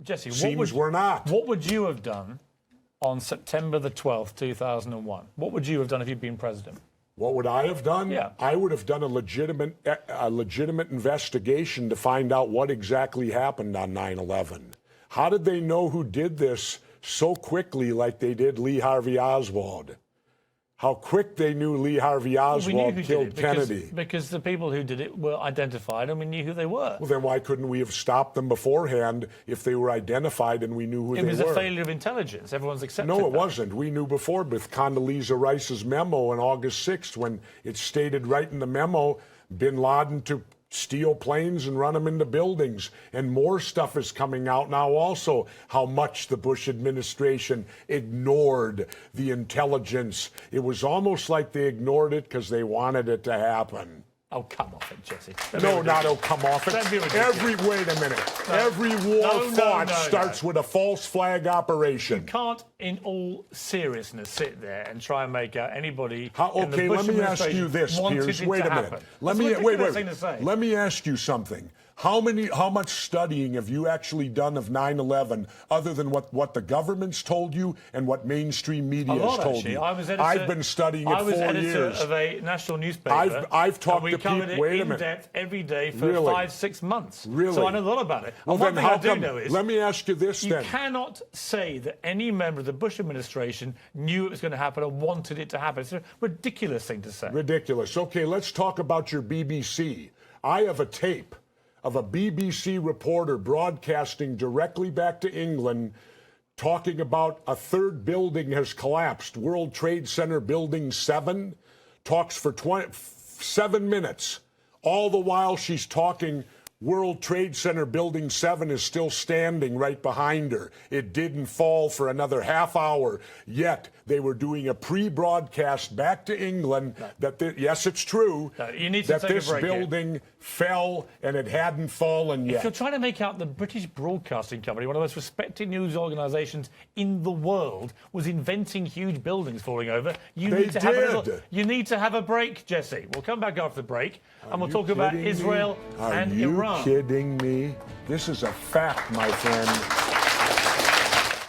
Jesse, Seems we're not. What would you have done on September the 12th, 2001? What would you have done if you'd been president? What would I have done? Yeah. I would have done a legitimate investigation to find out what exactly happened on 9/11. How did they know who did this so quickly like they did Lee Harvey Oswald? How quick they knew Lee Harvey Oswald killed Kennedy. Because the people who did it were identified and we knew who they were. Well, then why couldn't we have stopped them beforehand if they were identified and we knew who they were? It was a failure of intelligence. Everyone's accepted No, it that. wasn't. We knew before with Condoleezza Rice's memo on August 6th when it stated right in the memo, bin Laden to steal planes and run them into buildings. And more stuff is coming out now also, how much the Bush administration ignored the intelligence. It was almost like they ignored it because they wanted it to happen. Oh, come off it, Jesse. No, not oh, come off it. Wait a minute. Every war fought starts with a false flag operation. You can't, in all seriousness, sit there and try and make out anybody. Okay, let me ask you this, Piers. Wait a minute. Let me ask you something. How much studying have you actually done of 9/11 other than what the government's told you and what mainstream media has told you? I've been studying it 4 years. I was editor of a national newspaper. I've talked to people. Wait a minute. In depth every day for 5-6 months. Really? So I know a lot about it. Well, and one then thing how I do come? know is Let me ask you this then. You cannot say that any member of the Bush administration knew it was going to happen or wanted it to happen. It's a ridiculous thing to say. Ridiculous. Okay, let's talk about your BBC. I have a tape of a BBC reporter broadcasting directly back to England talking about a third building has collapsed. World Trade Center Building 7 talks for 7 minutes. All the while she's talking, World Trade Center Building 7 is still standing right behind her. It didn't fall for another half hour. Yet they were doing a pre-broadcast back to England yes, it's true, you need to that this building fell and it hadn't fallen yet. If you're trying to make out the British Broadcasting Company, one of the most respected news organisations in the world, was inventing huge buildings falling over, you need to have a break, Jesse. We'll come back after the break and we'll talk about Israel and Iran. Are you kidding me? This is a fact, my friend.